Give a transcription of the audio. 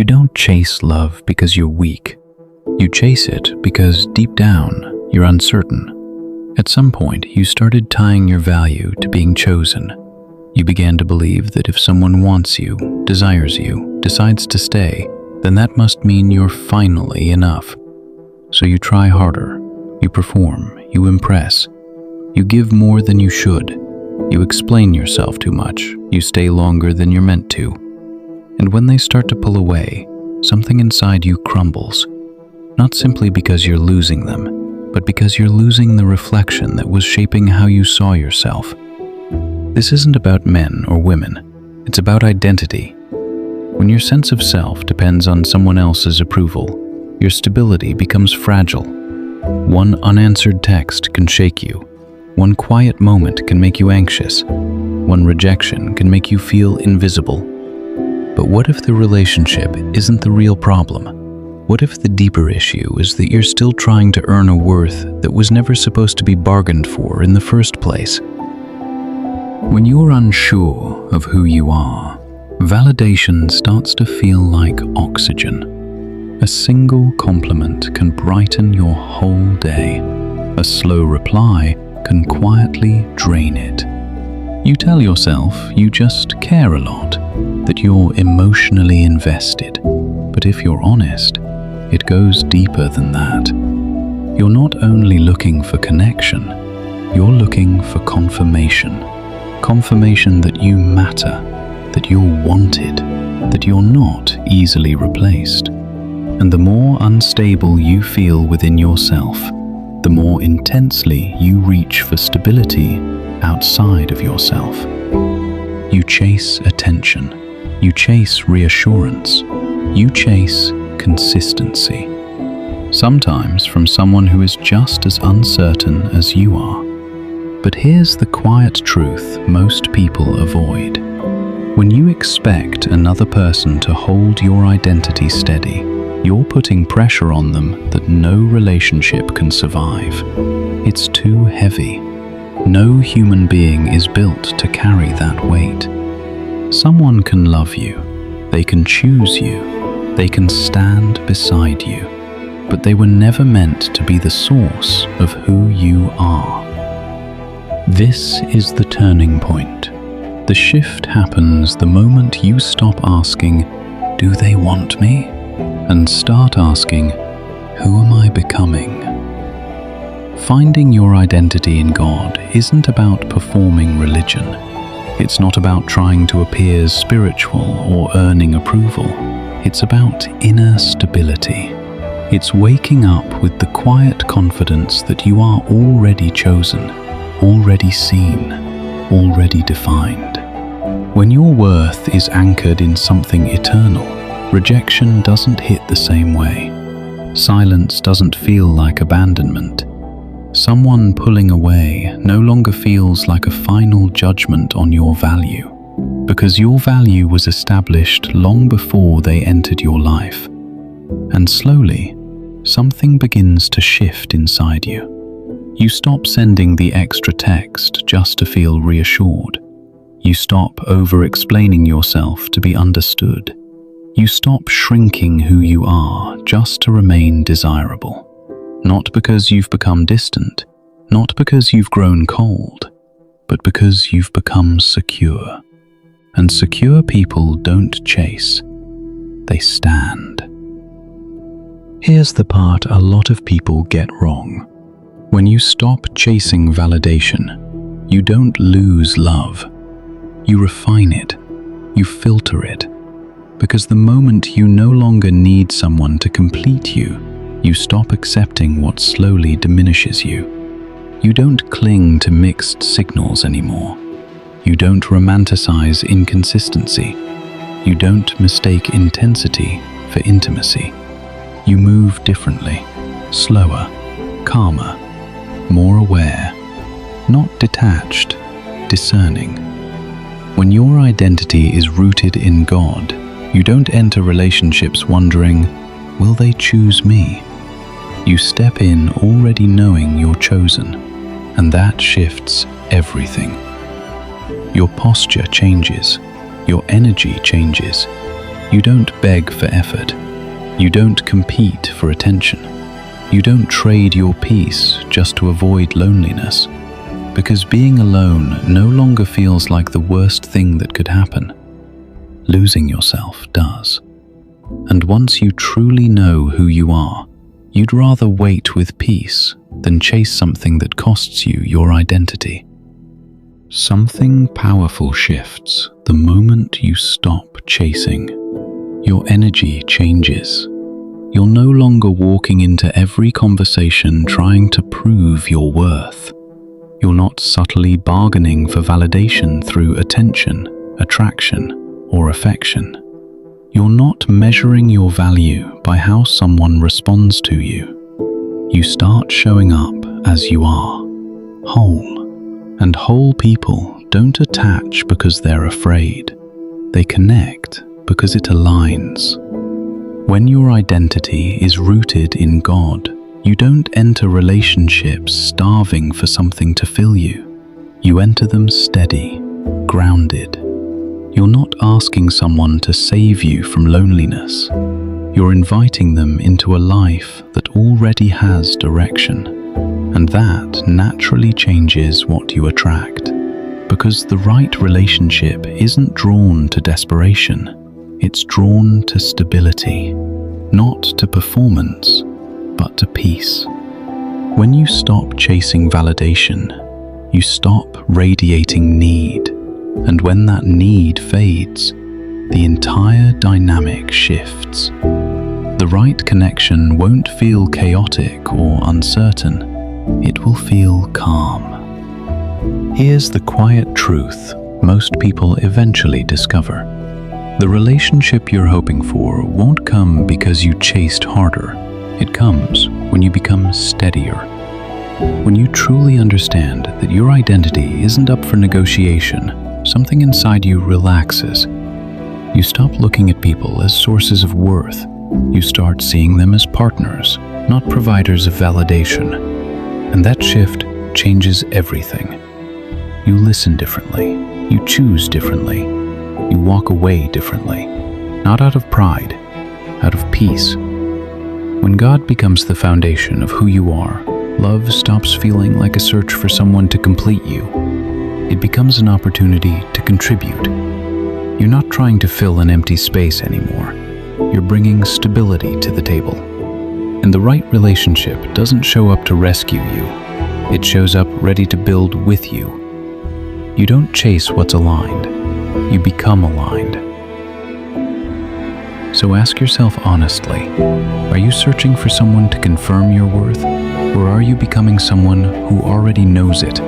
You don't chase love because you're weak. You chase it because deep down, you're uncertain. At some point, you started tying your value to being chosen. You began to believe that if someone wants you, desires you, decides to stay, then that must mean you're finally enough. So you try harder, you perform, you impress, you give more than you should, you explain yourself too much, you stay longer than you're meant to. And when they start to pull away, something inside you crumbles, not simply because you're losing them, but because you're losing the reflection that was shaping how you saw yourself. This isn't about men or women, it's about identity. When your sense of self depends on someone else's approval, your stability becomes fragile. One unanswered text can shake you. One quiet moment can make you anxious. One rejection can make you feel invisible. But what if the relationship isn't the real problem? What if the deeper issue is that you're still trying to earn a worth that was never supposed to be bargained for in the first place? When you're unsure of who you are, validation starts to feel like oxygen. A single compliment can brighten your whole day. A slow reply can quietly drain it. You tell yourself you just care a lot, that you're emotionally invested. But if you're honest, it goes deeper than that. You're not only looking for connection, you're looking for confirmation. Confirmation that you matter, that you're wanted, that you're not easily replaced. And the more unstable you feel within yourself, the more intensely you reach for stability outside of yourself. You chase attention, you chase reassurance, you chase consistency. Sometimes from someone who is just as uncertain as you are. But here's the quiet truth most people avoid. When you expect another person to hold your identity steady, you're putting pressure on them that no relationship can survive. It's too heavy. No human being is built to carry that weight. Someone can love you, they can choose you, they can stand beside you, but they were never meant to be the source of who you are. This is the turning point. The shift happens the moment you stop asking, "Do they want me?" and start asking, "Who am I becoming?" Finding your identity in God isn't about performing religion. It's not about trying to appear spiritual or earning approval. It's about inner stability. It's waking up with the quiet confidence that you are already chosen, already seen, already defined. When your worth is anchored in something eternal, rejection doesn't hit the same way. Silence doesn't feel like abandonment. Someone pulling away no longer feels like a final judgment on your value, because your value was established long before they entered your life. And slowly, something begins to shift inside you. You stop sending the extra text just to feel reassured. You stop over-explaining yourself to be understood. You stop shrinking who you are just to remain desirable. Not because you've become distant, not because you've grown cold, but because you've become secure. And secure people don't chase, they stand. Here's the part a lot of people get wrong. When you stop chasing validation, you don't lose love. You refine it, you filter it, because the moment you no longer need someone to complete you, you stop accepting what slowly diminishes you. You don't cling to mixed signals anymore. You don't romanticize inconsistency. You don't mistake intensity for intimacy. You move differently, slower, calmer, more aware, not detached, discerning. When your identity is rooted in God, you don't enter relationships wondering, will they choose me? You step in already knowing you're chosen, and that shifts everything. Your posture changes, your energy changes, You don't beg for effort. You don't compete for attention. You don't trade your peace just to avoid loneliness, because being alone no longer feels like the worst thing that could happen. Losing yourself does. And once you truly know who you are, you'd rather wait with peace than chase something that costs you your identity. Something powerful shifts the moment you stop chasing. Your energy changes. You're no longer walking into every conversation trying to prove your worth. You're not subtly bargaining for validation through attention, attraction, or affection. You're not measuring your value by how someone responds to you. You start showing up as you are, whole. And whole people don't attach because they're afraid. They connect because it aligns. When your identity is rooted in God, you don't enter relationships starving for something to fill you. You enter them steady, grounded. You're not asking someone to save you from loneliness. You're inviting them into a life that already has direction. And that naturally changes what you attract. Because the right relationship isn't drawn to desperation. It's drawn to stability. Not to performance, but to peace. When you stop chasing validation, you stop radiating need. And when that need fades, the entire dynamic shifts. The right connection won't feel chaotic or uncertain. It will feel calm. Here's the quiet truth most people eventually discover. The relationship you're hoping for won't come because you chased harder. It comes when you become steadier. When you truly understand that your identity isn't up for negotiation, something inside you relaxes. You stop looking at people as sources of worth. You start seeing them as partners, not providers of validation. And that shift changes everything. You listen differently. You choose differently. You walk away differently. Not out of pride, out of peace. When God becomes the foundation of who you are, love stops feeling like a search for someone to complete you. It becomes an opportunity to contribute. You're not trying to fill an empty space anymore. You're bringing stability to the table. And the right relationship doesn't show up to rescue you. It shows up ready to build with you. You don't chase what's aligned. You become aligned. So ask yourself honestly, are you searching for someone to confirm your worth? Or are you becoming someone who already knows it?